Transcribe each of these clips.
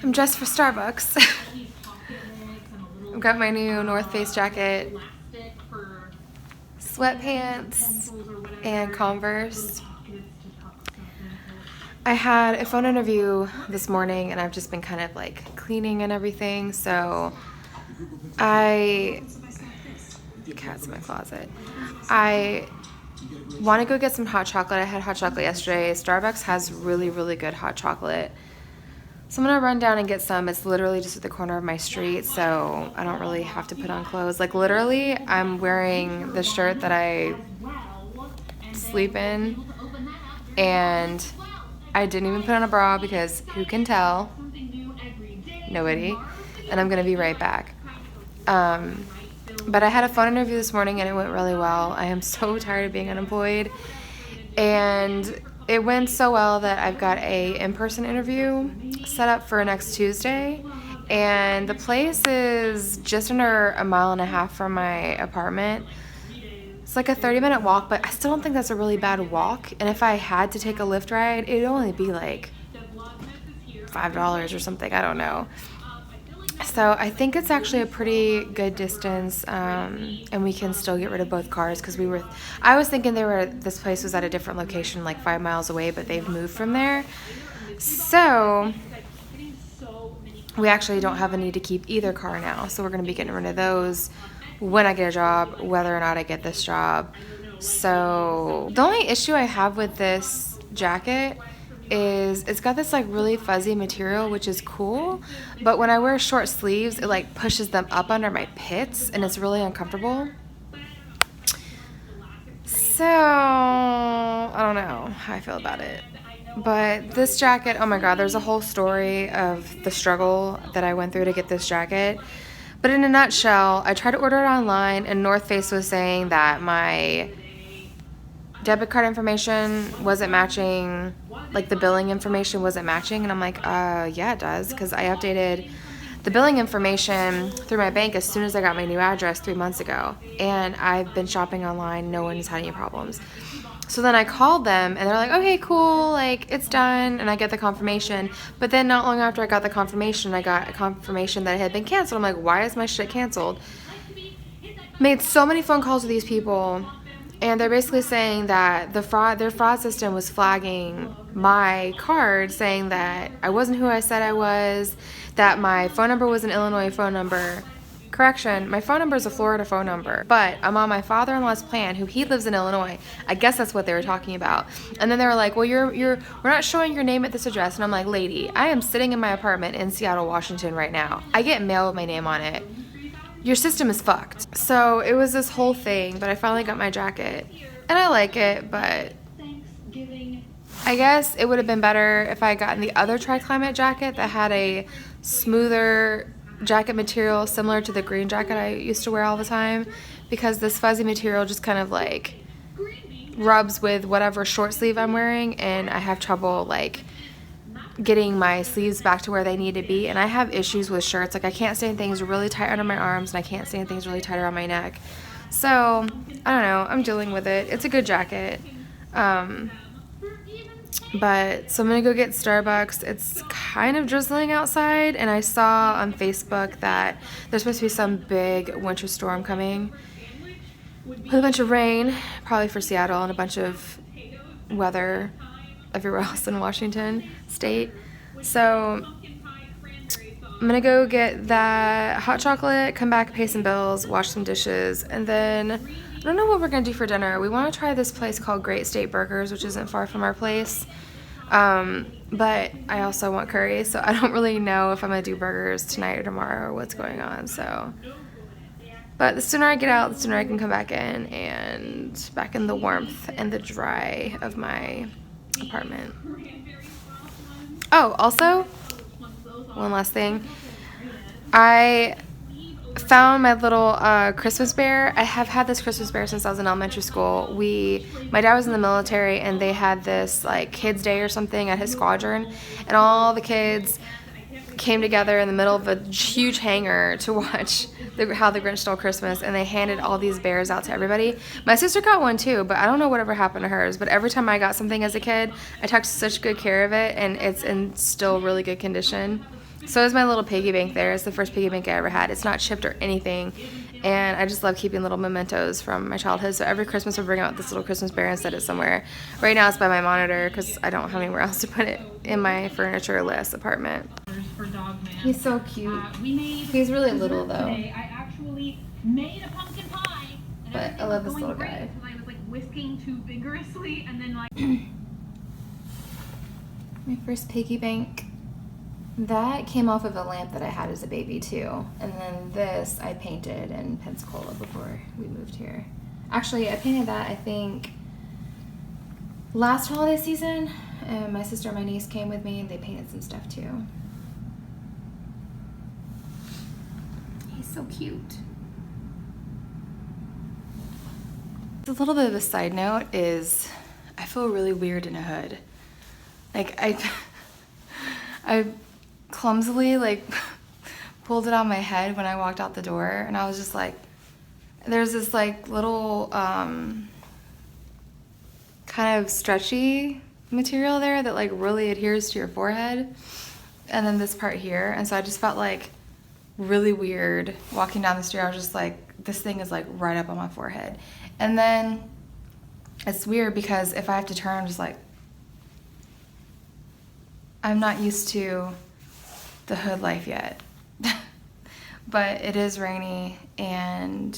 I'm dressed for Starbucks. I've got my new North Face jacket, sweatpants, and Converse. I had a phone interview this morning and I've just been kind of like cleaning and everything, so cat's in my closet. I want to go get some hot chocolate. I had hot chocolate yesterday. Starbucks has really, really good hot chocolate. So I'm going to run down and get some. It's literally just at the corner of my street, so I don't really have to put on clothes. Like literally, I'm wearing the shirt that I sleep in, and I didn't even put on a bra because who can tell? Nobody. And I'm going to be right back. But I had a phone interview this morning and it went really well. I am so tired of being unemployed. And it went so well that I've got a in-person interview set up for next Tuesday. And the place is just under a mile and a half from my apartment. It's like a 30-minute walk, but I still don't think that's a really bad walk. And if I had to take a Lyft ride, it'd only be like $5 or something. I don't know. So I think it's actually a pretty good distance, and we can still get rid of both cars because I was thinking this place was at a different location, like 5 miles away, but they've moved from there. So we actually don't have a need to keep either car now. So we're going to be getting rid of those when I get a job, whether or not I get this job. So the only issue I have with this jacket is it's got this like really fuzzy material, which is cool, but when I wear short sleeves it like pushes them up under my pits and it's really uncomfortable. So I don't know how I feel about it, but this jacket, oh my god, there's a whole story of the struggle that I went through to get this jacket. But in a nutshell, I tried to order it online and North Face was saying that my debit card information wasn't matching, like the billing information wasn't matching, and I'm like, yeah it does, because I updated the billing information through my bank as soon as I got my new address 3 months ago, and I've been shopping online, no one's had any problems. So then I called them and they're like, okay, cool, like it's done, and I get the confirmation. But then not long after I got the confirmation, I got a confirmation that it had been canceled. I'm like, why is my shit canceled? Made so many phone calls with these people, and they're basically saying that their fraud system was flagging my card, saying that I wasn't who I said I was, that my phone number was an Illinois phone number. Correction, my phone number is a Florida phone number, but I'm on my father-in-law's plan, he lives in Illinois. I guess that's what they were talking about. And then they were like, well, we're not showing your name at this address. And I'm like, lady, I am sitting in my apartment in Seattle, Washington right now. I get mail with my name on it. Your system is fucked. So it was this whole thing, but I finally got my jacket. And I like it, but I guess it would have been better if I had gotten the other Tri-Climate jacket that had a smoother jacket material similar to the green jacket I used to wear all the time, because this fuzzy material just kind of like rubs with whatever short sleeve I'm wearing, and I have trouble like getting my sleeves back to where they need to be. And I have issues with shirts, like I can't stand things really tight under my arms and I can't stand things really tight around my neck. So I don't know, I'm dealing with it. It's a good jacket, but so I'm gonna go get Starbucks. It's kind of drizzling outside, and I saw on Facebook that there's supposed to be some big winter storm coming with a bunch of rain, probably for Seattle, and a bunch of weather everywhere else in Washington state. So I'm gonna go get that hot chocolate, come back, pay some bills, wash some dishes, and then I don't know what we're gonna do for dinner. We want to try this place called Great State Burgers, which isn't far from our place, but I also want curry, so I don't really know if I'm gonna do burgers tonight or tomorrow or what's going on. So, but the sooner I get out, the sooner I can come back in and back in the warmth and the dry of my apartment. Oh, also, one last thing. I found my little Christmas bear. I have had this Christmas bear since I was in elementary school. My dad was in the military, and they had this like kids day or something at his squadron, and all the kids came together in the middle of a huge hangar to watch How the Grinch Stole Christmas, and they handed all these bears out to everybody. My sister got one too, but I don't know whatever happened to hers. But every time I got something as a kid, I took such good care of it, and it's in still really good condition. So is my little piggy bank there. It's the first piggy bank I ever had. It's not chipped or anything. And I just love keeping little mementos from my childhood. So every Christmas we bring out this little Christmas bear and set it somewhere. Right now it's by my monitor because I don't have anywhere else to put it in my furniture-less apartment. For Dog Man. He's so cute. He's really little though. Today. I actually made a pumpkin pie. But I love this little guy. I was like whisking too vigorously and then like... My first piggy bank. That came off of a lamp that I had as a baby too. And then this I painted in Pensacola before we moved here. Actually, I painted that I think last holiday season. And my sister and my niece came with me and they painted some stuff too. He's so cute. A little bit of a side note is I feel really weird in a hood. Like I clumsily like pulled it on my head when I walked out the door, and I was just like, there's this like little kind of stretchy material there that like really adheres to your forehead, and then this part here, and so I just felt like really weird walking down the street. I was just like, this thing is like right up on my forehead. And then it's weird because if I have to turn, I'm just like, I'm not used to the hood life yet. But it is rainy and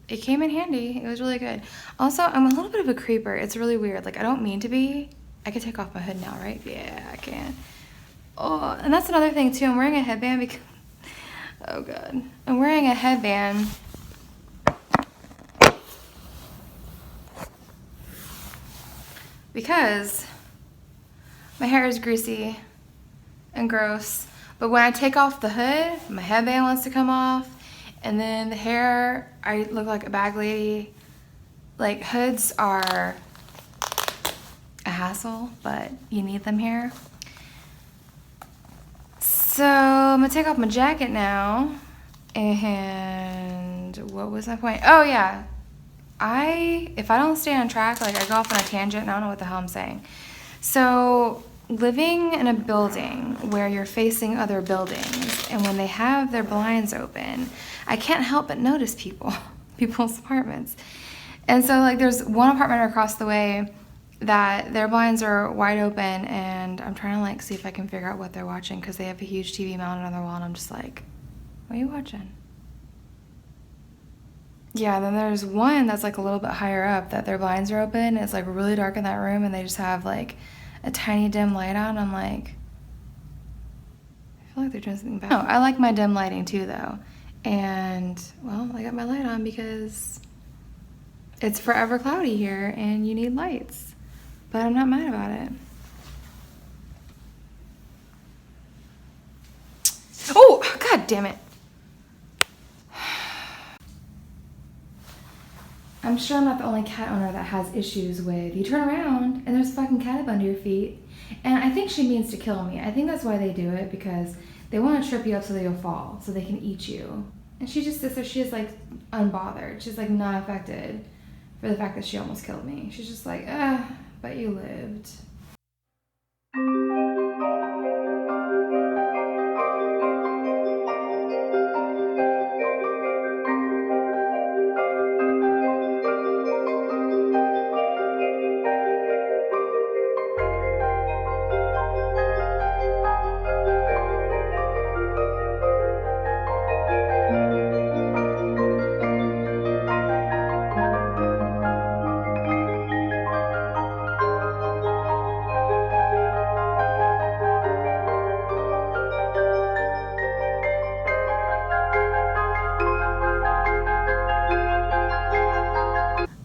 it came in handy. It was really good. Also, I'm a little bit of a creeper. It's really weird. Like, I don't mean to be. I can take off my hood now, right? Yeah, I can. Oh, and that's another thing too. I'm wearing a headband because, oh God. I'm wearing a headband because my hair is greasy and gross, but when I take off the hood, my headband wants to come off, and then the hair, I look like a bag lady. Like, hoods are a hassle, but you need them here. So I'm gonna take off my jacket now, and what was my point? Oh yeah, if I don't stay on track, like I go off on a tangent and I don't know what the hell I'm saying. So living in a building where you're facing other buildings, and when they have their blinds open, I can't help but notice people's apartments. And so like there's one apartment across the way that their blinds are wide open, and I'm trying to like see if I can figure out what they're watching because they have a huge TV mounted on their wall, and I'm just like, what are you watching? Yeah, then there's one that's like a little bit higher up that their blinds are open. It's like really dark in that room, and they just have like a tiny dim light on. I'm like, I feel like they're doing something bad. No, I like my dim lighting too though. And well, I got my light on because it's forever cloudy here and you need lights. But I'm not mad about it. Oh, God damn it. I'm sure I'm not the only cat owner that has issues with, you turn around and there's a fucking cat up under your feet. And I think she means to kill me. I think that's why they do it, because they want to trip you up so that you'll fall, so they can eat you. And she just sits there, she is like unbothered. She's like not affected for the fact that she almost killed me. She's just like, but you lived.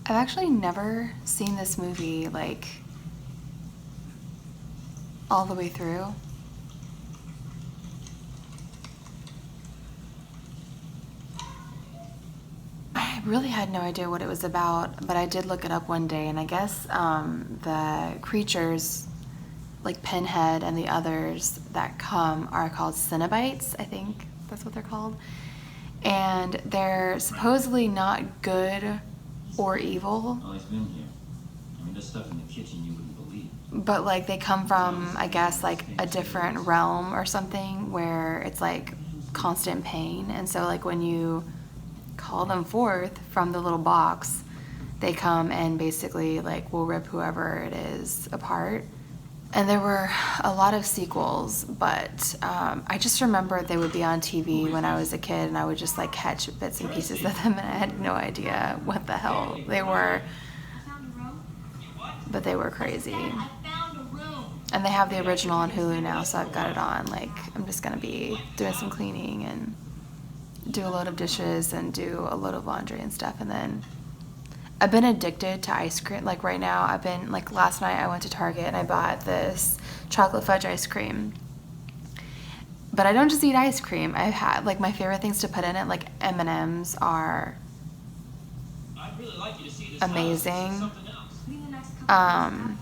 I've actually never seen this movie like all the way through. I really had no idea what it was about, but I did look it up one day, and I guess the creatures like Pinhead and the others that come are called Cinnabites, I think that's what they're called. And they're supposedly not good or evil. Oh, he's been here. I mean, there's stuff in the kitchen you wouldn't believe. But like they come from, I guess, like a different realm or something where it's like constant pain. And so like when you call them forth from the little box, they come and basically like will rip whoever it is apart. And there were a lot of sequels, but I just remember they would be on TV when I was a kid, and I would just like catch bits and pieces of them, and I had no idea what the hell they were. But they were crazy. And they have the original on Hulu now, so I've got it on. Like, I'm just gonna be doing some cleaning and do a load of dishes and do a load of laundry and stuff, and then I've been addicted to ice cream. Like right now, I've been, like last night I went to Target and I bought this chocolate fudge ice cream. But I don't just eat ice cream. I've had, like, my favorite things to put in it, like M&Ms are amazing.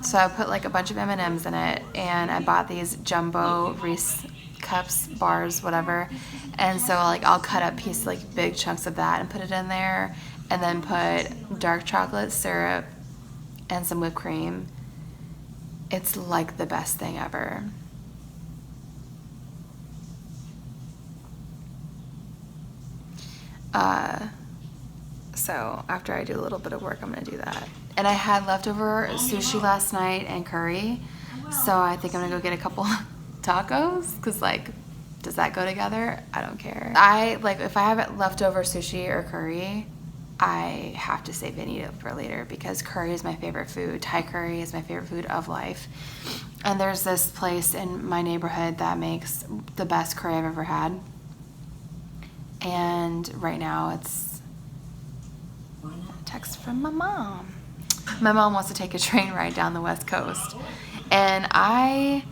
So I put like a bunch of M&Ms in it, and I bought these jumbo Reese cups, bars, whatever. And so like I'll cut up pieces, like big chunks of that, and put it in there. And then put dark chocolate syrup and some whipped cream. It's like the best thing ever. So after I do a little bit of work, I'm gonna do that. And I had leftover sushi last night and curry, so I think I'm gonna go get a couple tacos, cause like, does that go together? I don't care. I like, if I have leftover sushi or curry, I have to save it and eat it for later, because curry is my favorite food. Thai curry is my favorite food of life. And there's this place in my neighborhood that makes the best curry I've ever had. And right now it's a text from my mom. My mom wants to take a train ride down the West Coast. And I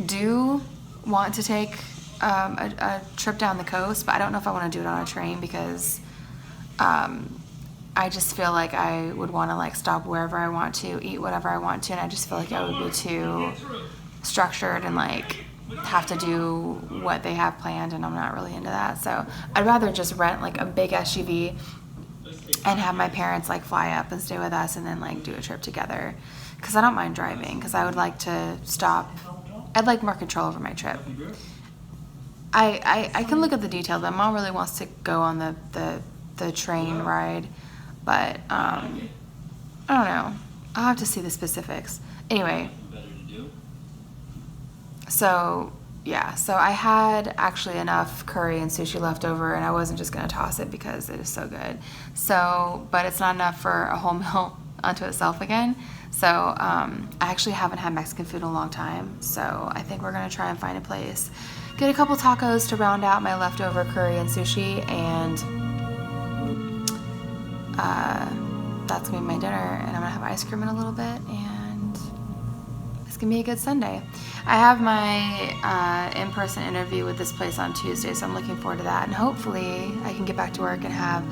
do want to take a trip down the coast, but I don't know if I want to do it on a train, because I just feel like I would want to like stop wherever I want to, eat whatever I want to, and I just feel like I would be too structured and like have to do what they have planned, and I'm not really into that. So I'd rather just rent like a big SUV and have my parents like fly up and stay with us, and then like do a trip together, because I don't mind driving, because I would like to stop. I'd like more control over my trip. I can look at the details, but Mom really wants to go on the train ride, but I don't know. I'll have to see the specifics. Anyway, so yeah, so I had actually enough curry and sushi left over, and I wasn't just gonna toss it because it is so good. So, but it's not enough for a whole meal unto itself again. So I actually haven't had Mexican food in a long time, so I think we're gonna try and find a place, get a couple tacos to round out my leftover curry and sushi, and that's gonna be my dinner. And I'm gonna have ice cream in a little bit, and it's gonna be a good Sunday. I have my in-person interview with this place on Tuesday, so I'm looking forward to that, and hopefully I can get back to work and have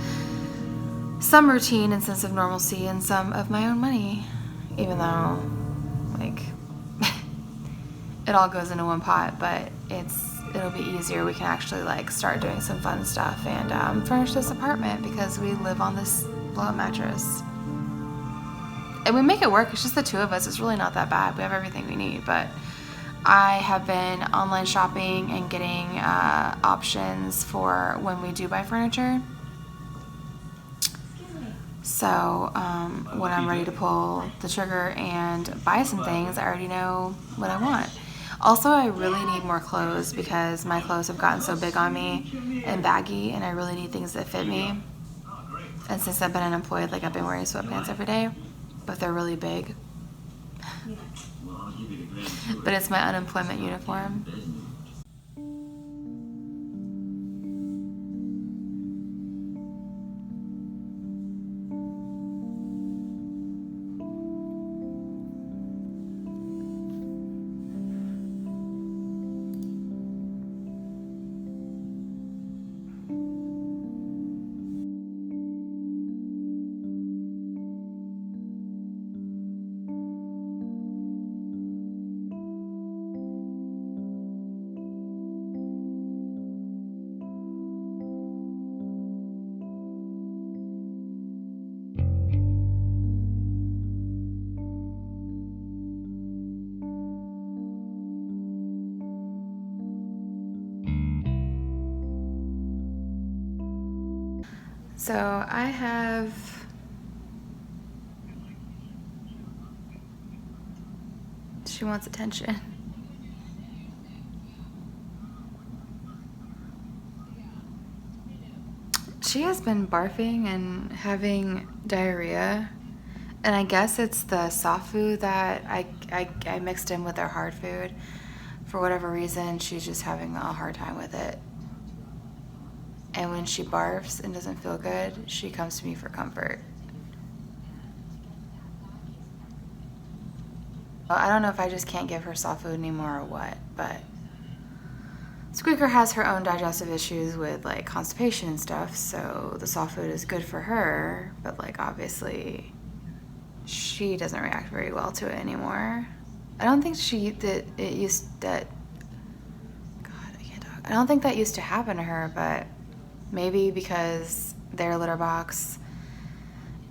some routine and sense of normalcy and some of my own money, even though like it all goes into one pot, but it'll be easier. We can actually like start doing some fun stuff and furnish this apartment, because we live on this blow-up mattress. And we make it work. It's just the two of us. It's really not that bad. We have everything we need. But I have been online shopping and getting options for when we do buy furniture. So when I'm ready to pull the trigger and buy some things, I already know what I want. Also, I really need more clothes, because my clothes have gotten so big on me and baggy, and I really need things that fit me. And since I've been unemployed, like I've been wearing sweatpants every day, but they're really big. But it's my unemployment uniform. So I have she wants attention. She has been barfing and having diarrhea, and I guess it's the soft food that I mixed in with her hard food. For whatever reason, she's just having a hard time with it. And when she barfs and doesn't feel good, she comes to me for comfort. I don't know if I just can't give her soft food anymore or what, but Squeaker has her own digestive issues with like constipation and stuff, so the soft food is good for her, but like obviously she doesn't react very well to it anymore. I don't think I don't think that used to happen to her, but maybe because their litter box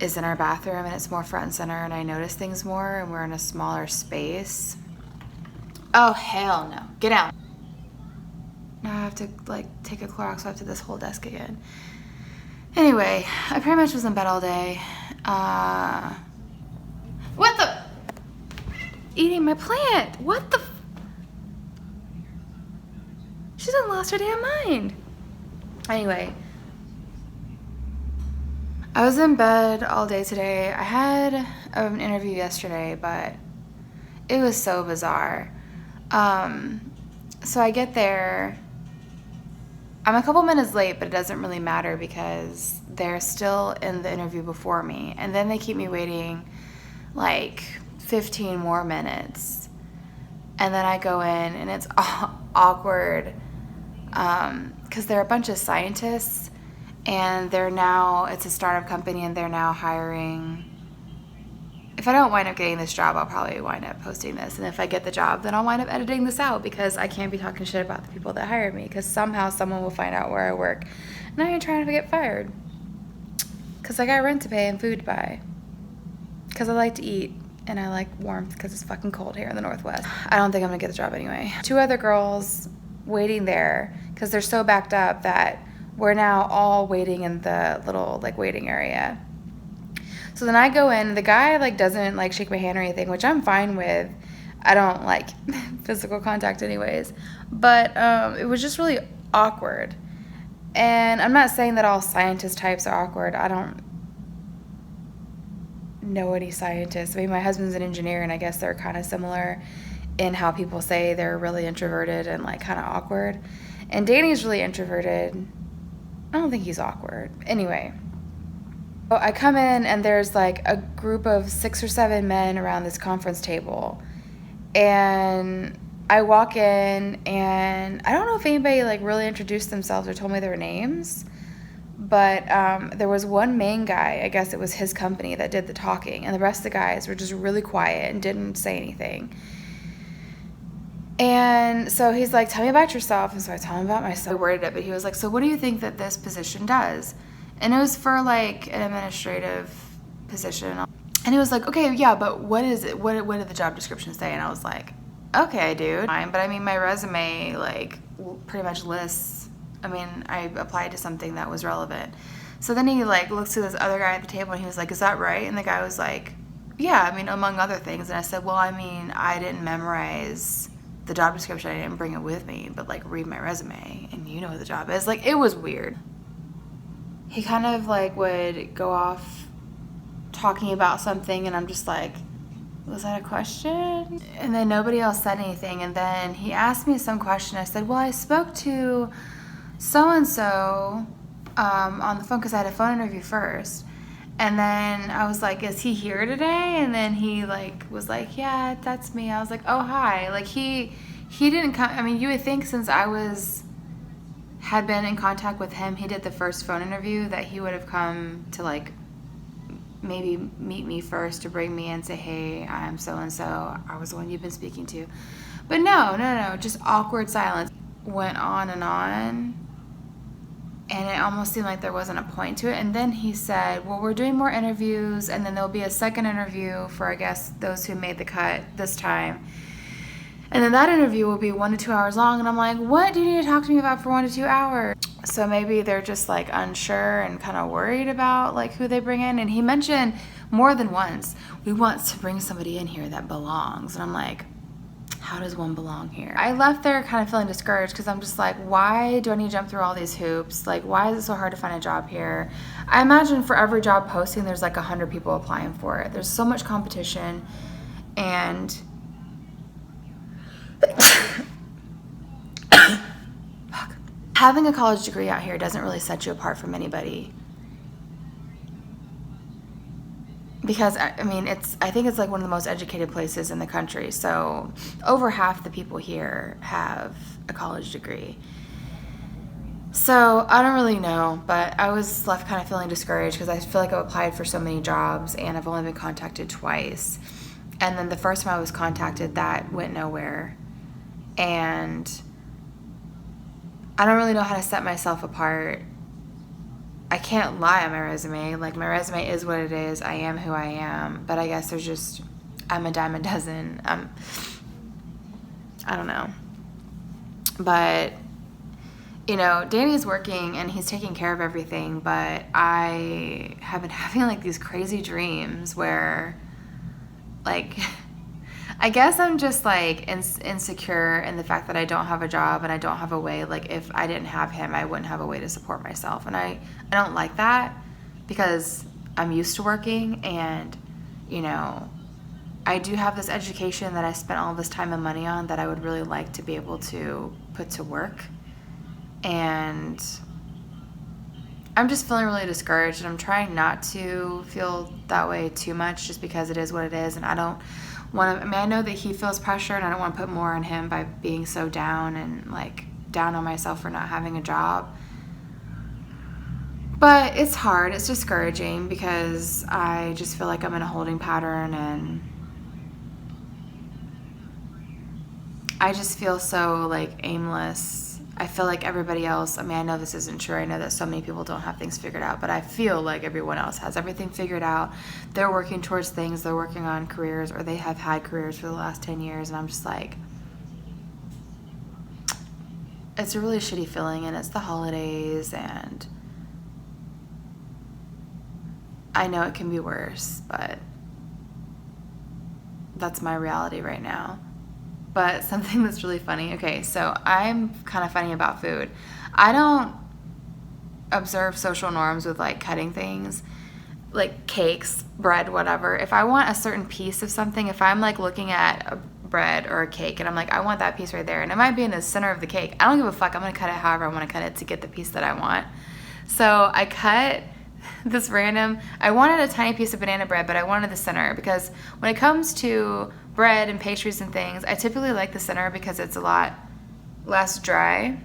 is in our bathroom and it's more front and center and I notice things more and we're in a smaller space. Oh, hell no. Get out. Now I have to like take a Clorox wipe to this whole desk again. Anyway, I pretty much was in bed all day. What the? Eating my plant. What the? She done lost her damn mind. Anyway, I was in bed all day today. I had an interview yesterday, but it was so bizarre. So I get there. I'm a couple minutes late, but it doesn't really matter because they're still in the interview before me. And then they keep me waiting like 15 more minutes. And then I go in and it's awkward because they're a bunch of scientists and it's a startup company and they're now hiring. If I don't wind up getting this job, I'll probably wind up posting this. And if I get the job, then I'll wind up editing this out because I can't be talking shit about the people that hired me because somehow someone will find out where I work. And I ain't trying to get fired because I got rent to pay and food to buy because I like to eat and I like warmth because it's fucking cold here in the Northwest. I don't think I'm gonna get the job anyway. 2 other girls waiting there because they're so backed up that we're now all waiting in the little like waiting area. So then I go in, the guy like doesn't like shake my hand or anything, which I'm fine with. I don't like physical contact anyways, but it was just really awkward. And I'm not saying that all scientist types are awkward. I don't know any scientists. I mean, my husband's an engineer and I guess they're kind of similar in how people say they're really introverted and like kind of awkward. And Danny's really introverted. I don't think he's awkward. Anyway. I come in and there's like a group of 6 or 7 men around this conference table and I walk in and I don't know if anybody like really introduced themselves or told me their names, but there was one main guy, I guess it was his company that did the talking, and the rest of the guys were just really quiet and didn't say anything. And so he's like, tell me about yourself. And so I tell him about myself. I worded it, but he was like, so what do you think that this position does? And it was for like an administrative position. And he was like, okay, yeah, but what is it? What did the job description say? And I was like, okay, dude. But I mean, my resume like pretty much lists, I mean, I applied to something that was relevant. So then he like looks to this other guy at the table and he was like, is that right? And the guy was like, yeah, I mean, among other things. And I said, well, I mean, I didn't memorize the job description. I didn't bring it with me, but like read my resume and you know what the job is. Like, it was weird. He kind of like would go off talking about something and I'm just like, was that a question? And then nobody else said anything. And then he asked me some question. I said, well, I spoke to so-and-so on the phone because I had a phone interview first. And then I was like, is he here today? And then he like was like, yeah, that's me. I was like, oh, hi. Like he didn't come. I mean, you would think since had been in contact with him, he did the first phone interview, that he would have come to like maybe meet me first to bring me in and say, hey, I'm so-and-so. I was the one you've been speaking to. But no, just awkward silence. Went on. And it almost seemed like there wasn't a point to it. And then he said, well, we're doing more interviews and then there'll be a second interview for, I guess, those who made the cut this time. And then that interview will be 1 to 2 hours long. And I'm like, what do you need to talk to me about for 1 to 2 hours? So maybe they're just like unsure and kind of worried about like who they bring in. And he mentioned more than once, we want to bring somebody in here that belongs. And I'm like, how does one belong here? I left there kind of feeling discouraged because I'm just like, why do I need to jump through all these hoops? Like, why is it so hard to find a job here? I imagine for every job posting, there's like 100 people applying for it. There's so much competition, and having a college degree out here doesn't really set you apart from anybody. Because, I mean, I think it's like one of the most educated places in the country. So over half the people here have a college degree. So I don't really know, but I was left kind of feeling discouraged because I feel like I've applied for so many jobs and I've only been contacted twice. And then the first time I was contacted, that went nowhere. And I don't really know how to set myself apart. I can't lie on my resume. Like, my resume is what it is. I am who I am. But I guess there's just, I'm a dime a dozen. I don't know. But, you know, Danny's working and he's taking care of everything. But I have been having like these crazy dreams where, like, I guess I'm just like insecure in the fact that I don't have a job and I don't have a way. Like, if I didn't have him, I wouldn't have a way to support myself. And I don't like that because I'm used to working, and, you know, I do have this education that I spent all this time and money on that I would really like to be able to put to work. And I'm just feeling really discouraged, and I'm trying not to feel that way too much just because it is what it is. And I don't want to, I mean, I know that he feels pressure, and I don't want to put more on him by being so down and like down on myself for not having a job. But it's hard, it's discouraging because I just feel like I'm in a holding pattern, and I just feel so like aimless. I feel like everybody else, I mean, I know this isn't true. I know that so many people don't have things figured out, but I feel like everyone else has everything figured out. They're working towards things, they're working on careers, or they have had careers for the last 10 years, and I'm just like, it's a really shitty feeling, and it's the holidays, and I know it can be worse, but that's my reality right now. But something that's really funny. Okay, so I'm kind of funny about food. I don't observe social norms with like cutting things, like cakes, bread, whatever. If I want a certain piece of something, if I'm like looking at a bread or a cake and I'm like, I want that piece right there, and it might be in the center of the cake, I don't give a fuck. I'm gonna cut it however I want to cut it to get the piece that I want. So I cut this random, I wanted a tiny piece of banana bread, but I wanted the center because when it comes to bread and pastries and things, I typically like the center because it's a lot less dry,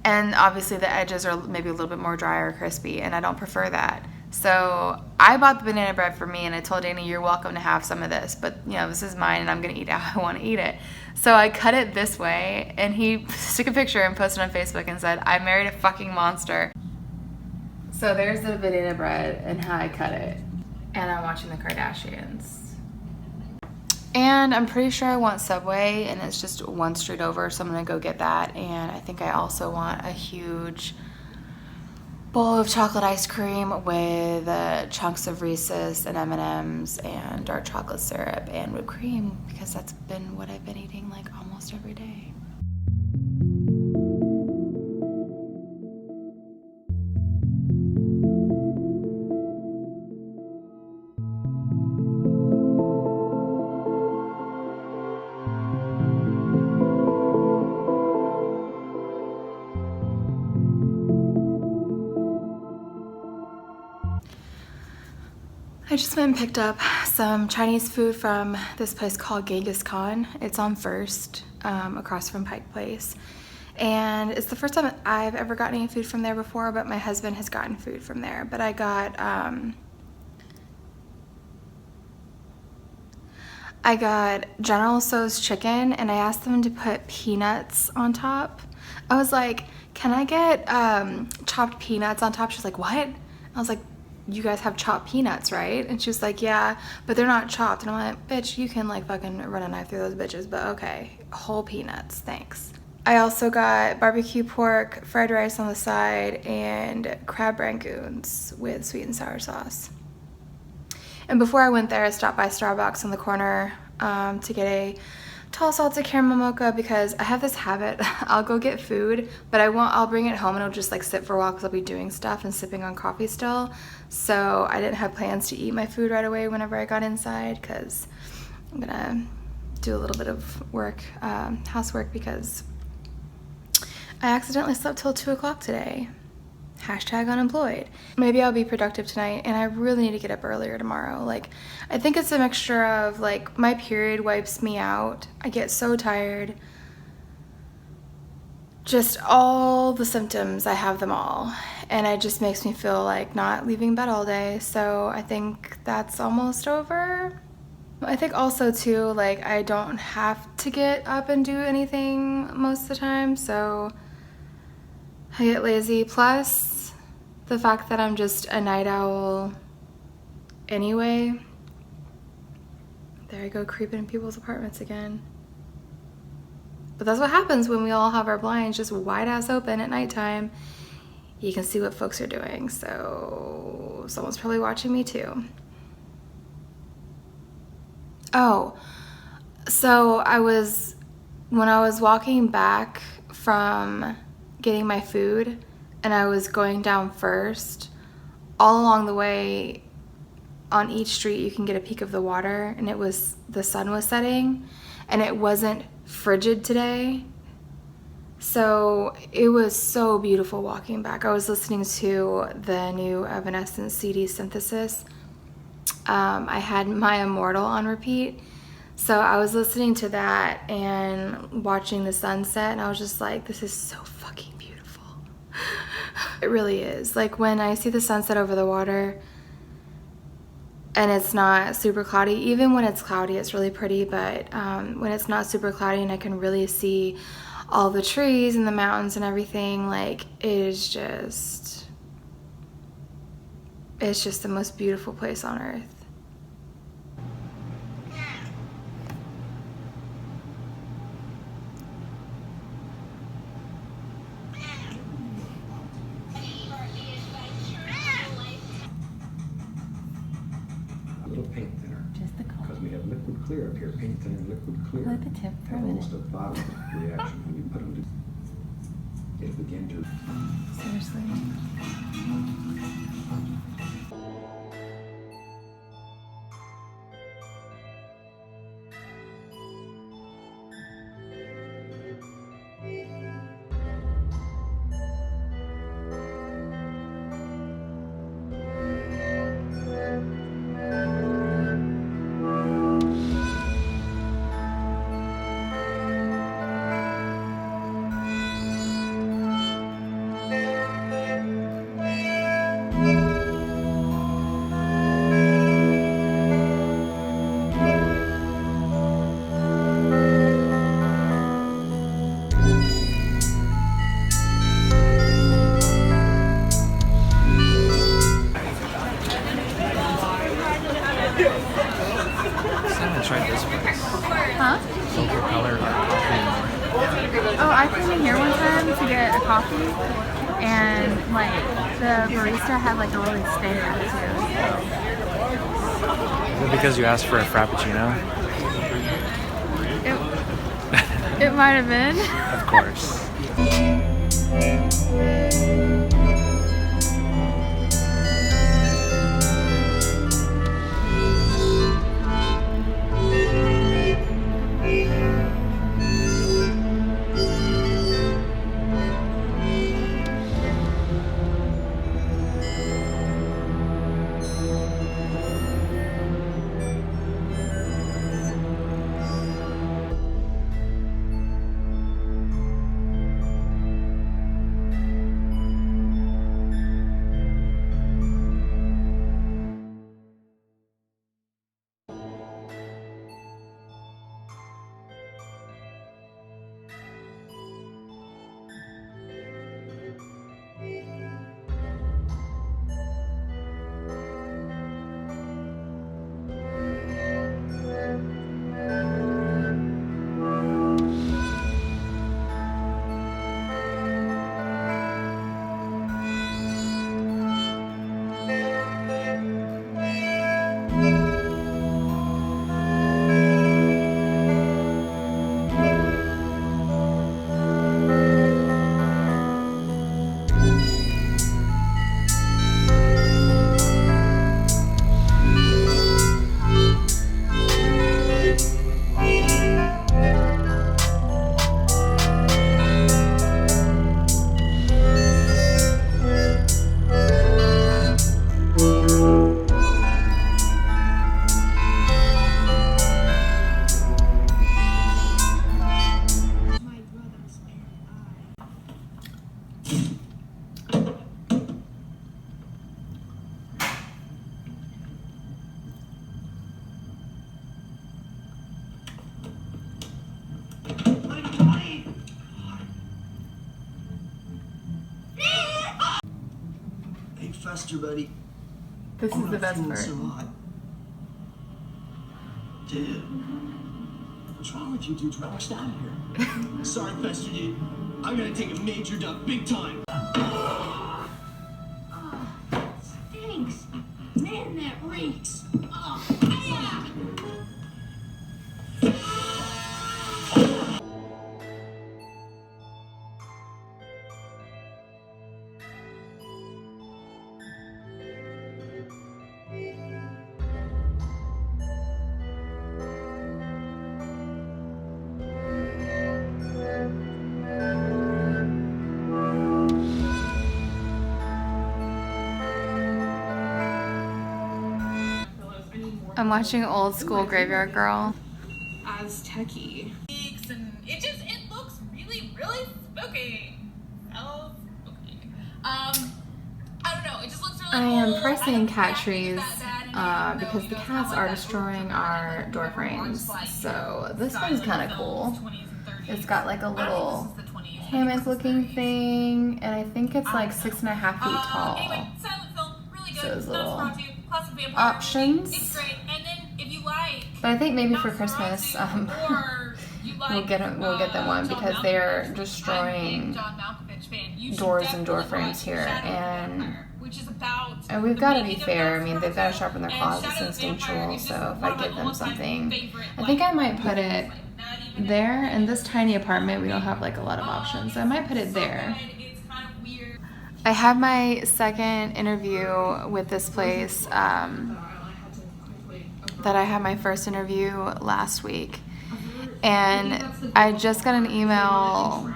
and obviously the edges are maybe a little bit more dry or crispy, and I don't prefer that. So I bought the banana bread for me, and I told Danny, you're welcome to have some of this, but you know, this is mine and I'm gonna eat it how I want to eat it. So I cut it this way, and he took a picture and posted on Facebook and said, I married a fucking monster. So there's the banana bread and how I cut it. And I'm watching the Kardashians. And I'm pretty sure I want Subway, and it's just one street over, so I'm gonna go get that. And I think I also want a huge bowl of chocolate ice cream with chunks of Reese's and M&Ms and dark chocolate syrup and whipped cream, because that's been what I've been eating like almost every day. I just went and picked up some Chinese food from this place called Genghis Khan. It's on First, across from Pike Place. And it's the first time I've ever gotten any food from there before, but my husband has gotten food from there. But I got General Tso's chicken, and I asked them to put peanuts on top. I was like, can I get chopped peanuts on top? She's like, what? I was like, you guys have chopped peanuts, right? And she was like, yeah, but they're not chopped. And I'm like, bitch, you can like fucking run a knife through those bitches, but okay, whole peanuts, thanks. I also got barbecue pork, fried rice on the side, and crab rangoons with sweet and sour sauce. And before I went there, I stopped by Starbucks on the corner to get a tall salted caramel mocha because I have this habit. I'll go get food, but I'll bring it home and it'll just like sit for a while because I'll be doing stuff and sipping on coffee still. So I didn't have plans to eat my food right away whenever I got inside because I'm gonna do a little bit of work, housework, because I accidentally slept till 2 o'clock today. Hashtag unemployed. Maybe I'll be productive tonight, and I really need to get up earlier tomorrow. Like, I think it's a mixture of like my period wipes me out. I get so tired. Just all the symptoms, I have them all. And it just makes me feel like not leaving bed all day. So I think that's almost over. I think also too, like I don't have to get up and do anything most of the time. So I get lazy. Plus the fact that I'm just a night owl anyway. There I go, creeping in people's apartments again. But that's what happens when we all have our blinds just wide ass open at nighttime. You can see what folks are doing. So someone's probably watching me too. Oh, so when I was walking back from getting my food and I was going down first, all along the way on each street you can get a peek of the water, and the sun was setting and it wasn't frigid today. So it was so beautiful walking back. I was listening to the new Evanescence CD Synthesis. I had My Immortal on repeat. So I was listening to that and watching the sunset, and I was just like, this is so fucking beautiful. It really is. Like when I see the sunset over the water and it's not super cloudy, even when it's cloudy, it's really pretty, but when it's not super cloudy and I can really see all the trees and the mountains and everything, like it's just the most beautiful place on earth. A little paint thinner. Just the color. Because we have liquid clear up here, paint thinner, liquid clear. Look at the tip for a have minute. almost a violent reaction when you put them to. It begin to. Seriously. Tried this place. Huh? Silver color coffee. Oh, I came in here one time to get a coffee, and like the barista had like a really stank attitude. Is it because you asked for a frappuccino? It might have been. Of course. Fester, buddy. This Oh, is the I'm best feeling part. so hot. Dude, what's wrong with you dudes? Relax out of here. Sorry, Fester, dude. I'm gonna take a major dump, big time. Stinks. Man, that reeks. Oh, yeah. I'm watching Old School Graveyard Girl. As techie. And it looks really, really spooky. So spooky. I don't know, it just looks really I am cool. pressing cat think trees it's that bad, because the cats are destroying our door frames. So this one's kind of cool. It's got like a little hammock looking thing, and I think it's like 6.5 feet tall. Anyway, silent film, really good. So it's Not little brought to you. Classic vampire movie. options. It's great. And then if you like, But I think maybe for Christmas, or you like, we'll get them one because they're destroying doors and door frames here, and we've got to be fair. I mean, they've got to sharpen their claws. It's instinctual. So if I give them something, I think I might put it there. In this tiny apartment, we don't have like a lot of options, so I might put it there. I had my second interview with this place. That I had my first interview last week, and I just got an email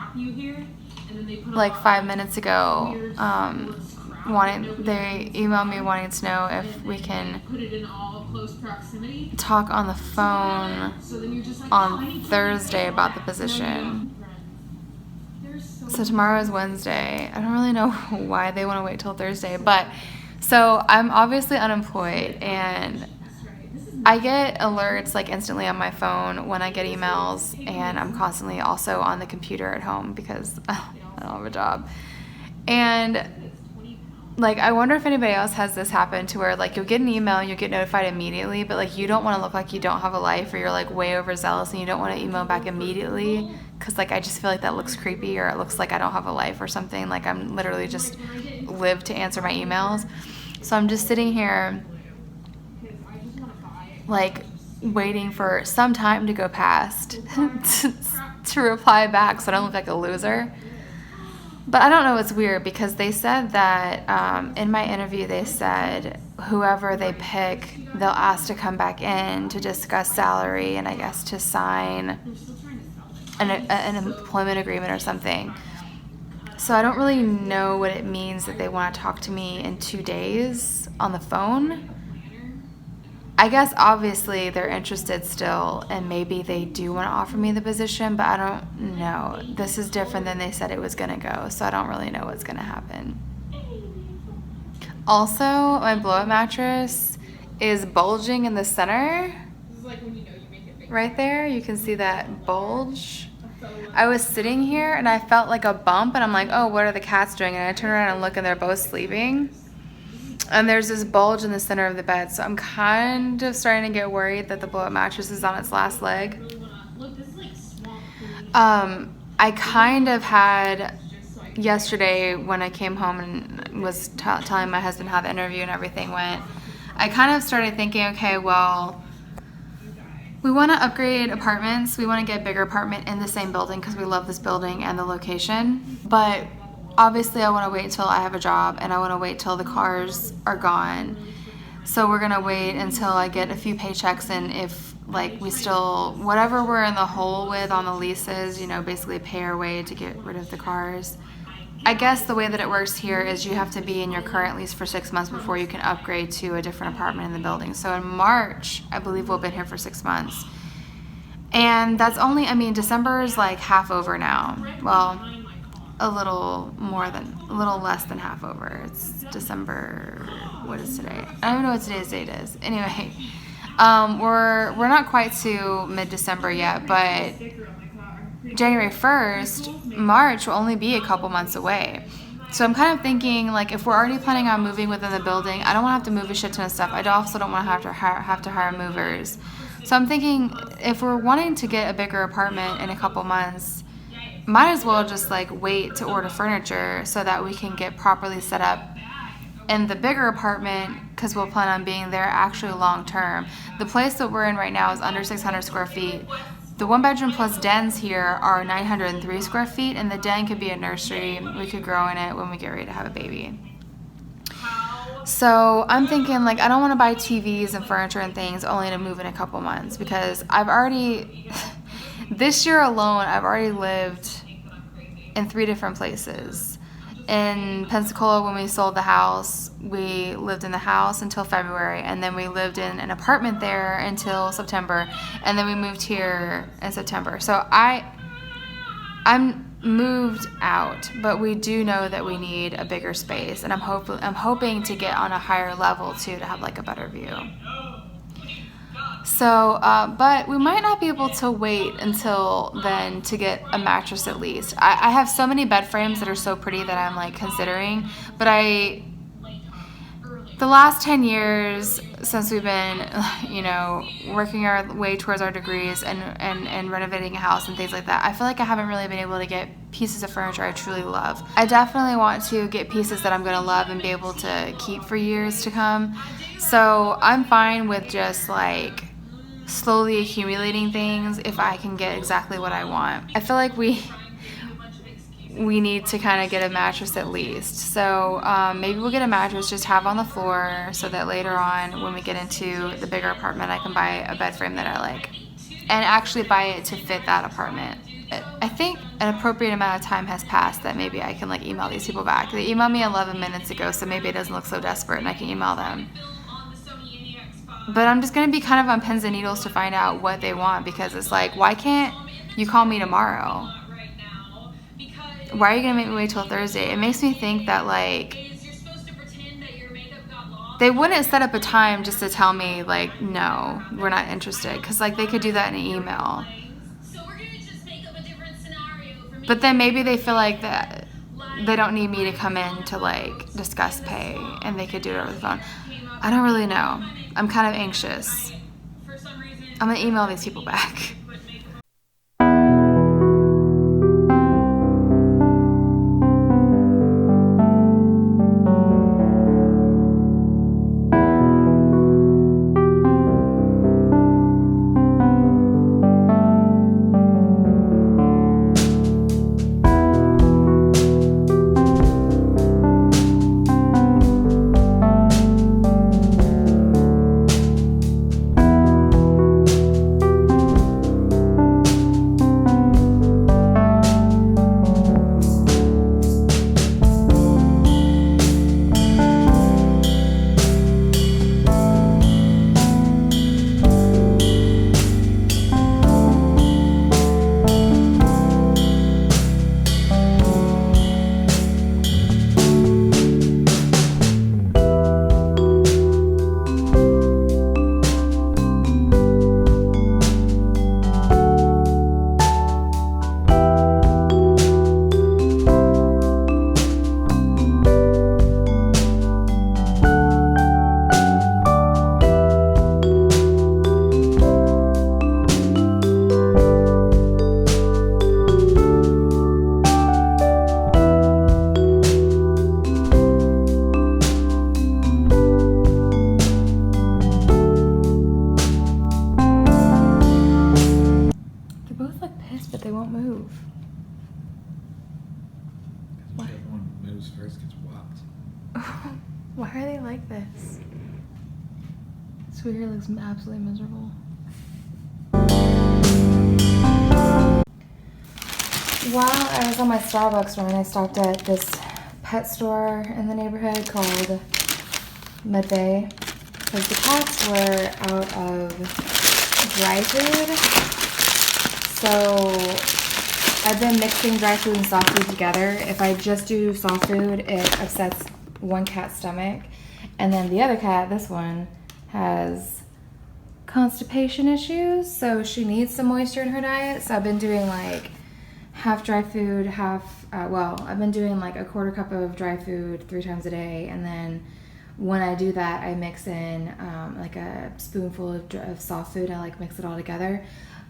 like 5 minutes ago. They emailed me wanting to know if we can talk on the phone on Thursday about the position. So tomorrow is Wednesday. I don't really know why they want to wait till Thursday, but so I'm obviously unemployed, and I get alerts like instantly on my phone when I get emails, and I'm constantly also on the computer at home because I don't have a job. And like, I wonder if anybody else has this happen to where like you'll get an email and you'll get notified immediately, but like you don't want to look like you don't have a life, or you're like way overzealous and you don't want to email back immediately because like I just feel like that looks creepy, or it looks like I don't have a life or something. Like I'm literally just live to answer my emails. So I'm just sitting here like waiting for some time to go past to reply back so I don't look like a loser. But I don't know, it's weird because they said that in my interview they said whoever they pick, they'll ask to come back in to discuss salary and I guess to sign an employment agreement or something. So I don't really know what it means that they want to talk to me in 2 days on the phone. I guess obviously they're interested still, and maybe they do want to offer me the position, but I don't know. This is different than they said it was going to go, so I don't really know what's going to happen. Also, my blow-up mattress is bulging in the center. Right there, you can see that bulge. I was sitting here and I felt like a bump, and I'm like, oh, what are the cats doing? And I turn around and look, and they're both sleeping. And there's this bulge in the center of the bed, so I'm kind of starting to get worried that the blow-up mattress is on its last leg. I kind of had yesterday when I came home and was telling my husband how the interview and everything went, I kind of started thinking, okay, well, we want to upgrade apartments. We want to get a bigger apartment in the same building because we love this building and the location. But obviously I want to wait until I have a job, and I want to wait till the cars are gone. So we're going to wait until I get a few paychecks, and if like we still, whatever we're in the hole with on the leases, you know, basically pay our way to get rid of the cars. I guess the way that it works here is you have to be in your current lease for 6 months before you can upgrade to a different apartment in the building. So in March, I believe we'll have been here for 6 months. And that's only, I mean, December is like half over now. Well, a little less than half over. It's December, what is today? I don't even know what today's date is. Anyway, we're not quite to mid-December yet, but January 1st, March will only be a couple months away. So I'm kind of thinking, like, if we're already planning on moving within the building, I don't want to have to move a shit ton of stuff. I also don't want to have to hire movers. So I'm thinking, if we're wanting to get a bigger apartment in a couple months, might as well just like wait to order furniture so that we can get properly set up in the bigger apartment, because we'll plan on being there actually long term. The place that we're in right now is under 600 square feet. The 1-bedroom plus dens here are 903 square feet, and the den could be a nursery. We could grow in it when we get ready to have a baby. So I'm thinking, like, I don't want to buy TVs and furniture and things only to move in a couple months, because I've already, this year alone, I've already lived in 3 different places. In Pensacola, when we sold the house, we lived in the house until February, and then we lived in an apartment there until September, and then we moved here in September. So I'm moved out, but we do know that we need a bigger space, and I'm hoping to get on a higher level too, to have like a better view. So, but we might not be able to wait until then to get a mattress at least. I have so many bed frames that are so pretty that I'm like considering, but the last 10 years since we've been, you know, working our way towards our degrees and renovating a house and things like that, I feel like I haven't really been able to get pieces of furniture I truly love. I definitely want to get pieces that I'm going to love and be able to keep for years to come. So I'm fine with just like slowly accumulating things if I can get exactly what I want. I feel like we need to kind of get a mattress at least. So maybe we'll get a mattress, just have on the floor, so that later on when we get into the bigger apartment, I can buy a bed frame that I like and actually buy it to fit that apartment. I think an appropriate amount of time has passed that maybe I can like email these people back. They emailed me 11 minutes ago, so maybe it doesn't look so desperate and I can email them. But I'm just going to be kind of on pins and needles to find out what they want, because it's like, why can't you call me tomorrow? Why are you going to make me wait till Thursday? It makes me think that like they wouldn't set up a time just to tell me like, no, we're not interested, because like they could do that in an email. But then maybe they feel like that they don't need me to come in to like discuss pay, and they could do it over the phone. I don't really know. I'm kind of anxious. I'm gonna email these people back. But they won't move. Whichever one moves first gets whopped. Why are they like this? Sweetie looks absolutely miserable. While I was on my Starbucks run, I stopped at this pet store in the neighborhood called Midway, because the cats were out of dry food. So I've been mixing dry food and soft food together. If I just do soft food, it upsets one cat's stomach. And then the other cat, this one, has constipation issues, so she needs some moisture in her diet. So I've been doing like half dry food, half well, I've been doing like a quarter cup of dry food 3 times a day, and then when I do that, I mix in like a spoonful of soft food. I like mix it all together.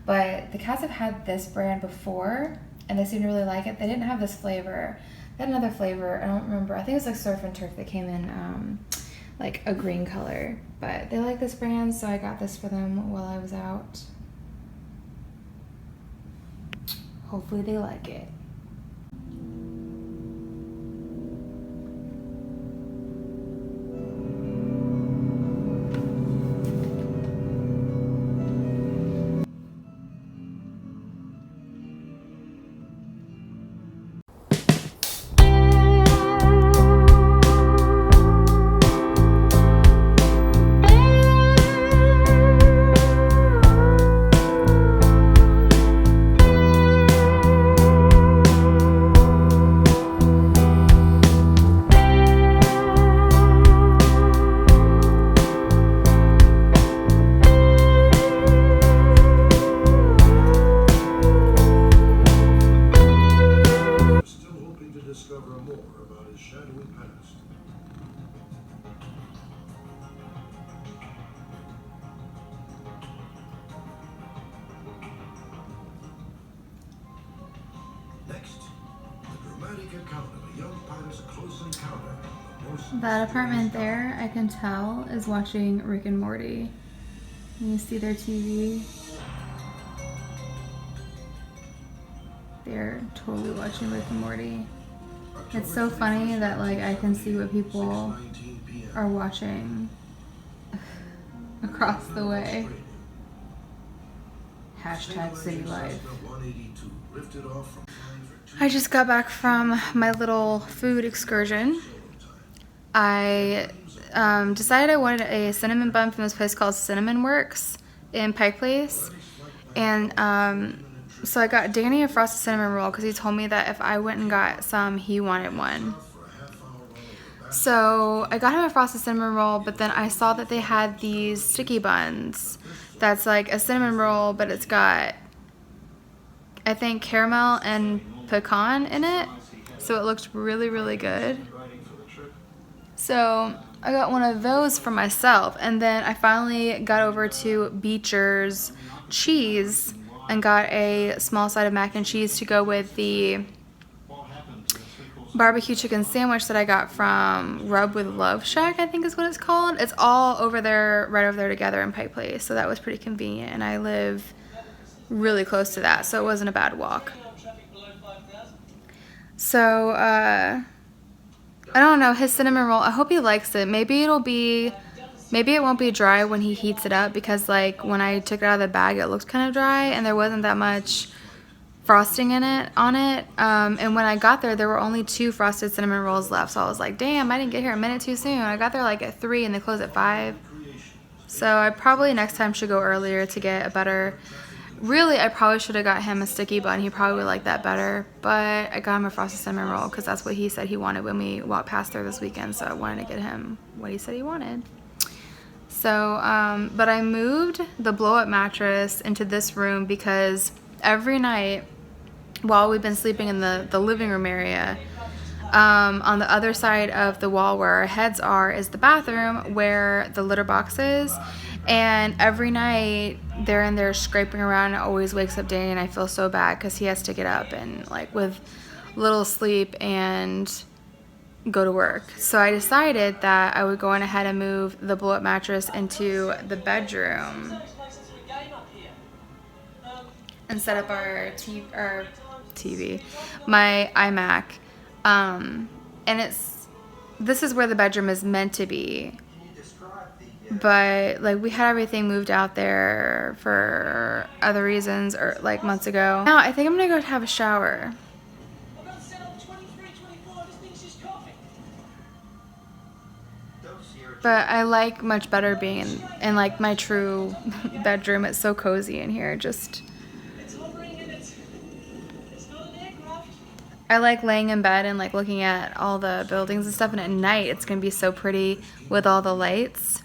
But the cats have had this brand before, and they seem to really like it. They didn't have this flavor. They had another flavor. I don't remember. I think it was like Surf and Turf that came in like a green color. But they like this brand, so I got this for them while I was out. Hopefully they like it. That apartment there, I can tell, is watching Rick and Morty. You see their TV? They're totally watching Rick and Morty. It's so funny that like I can see what people are watching across the way. Hashtag city life. I just got back from my little food excursion. I decided I wanted a cinnamon bun from this place called Cinnamon Works in Pike Place. And so I got Danny a frosted cinnamon roll because he told me that if I went and got some, he wanted one. So I got him a frosted cinnamon roll, but then I saw that they had these sticky buns. That's like a cinnamon roll, but it's got, I think, caramel and pecan in it. So it looked really, really good. So I got one of those for myself, and then I finally got over to Beecher's Cheese and got a small side of mac and cheese to go with the barbecue chicken sandwich that I got from Rub with Love Shack, I think is what it's called. It's all over there, right over there together in Pike Place, so that was pretty convenient, and I live really close to that, so it wasn't a bad walk. So, I don't know, his cinnamon roll, I hope he likes it. Maybe it won't be dry when he heats it up, because like when I took it out of the bag, it looked kind of dry and there wasn't that much frosting on it. And when I got there were only 2 frosted cinnamon rolls left. So I was like, damn, I didn't get here a minute too soon. I got there like at 3 and they closed at 5. So I probably next time should go earlier to get a better. Really, I probably should have got him a sticky bun. He probably would like that better. But I got him a frosted cinnamon roll because that's what he said he wanted when we walked past there this weekend. So I wanted to get him what he said he wanted. So, but I moved the blow-up mattress into this room because every night while we've been sleeping in the living room area, on the other side of the wall where our heads are is the bathroom where the litter box is. And every night they're in there scraping around. It always wakes up Danny, and I feel so bad because he has to get up and like with little sleep and go to work. So I decided that I would go on ahead and move the blow-up mattress into the bedroom and set up our TV, my iMac. And this is where the bedroom is meant to be. But like we had everything moved out there for other reasons or like months ago. Now I think I'm gonna go have a shower. But I like much better being in like my true bedroom. It's so cozy in here. Just I like laying in bed and like looking at all the buildings and stuff, and at night it's gonna be so pretty with all the lights.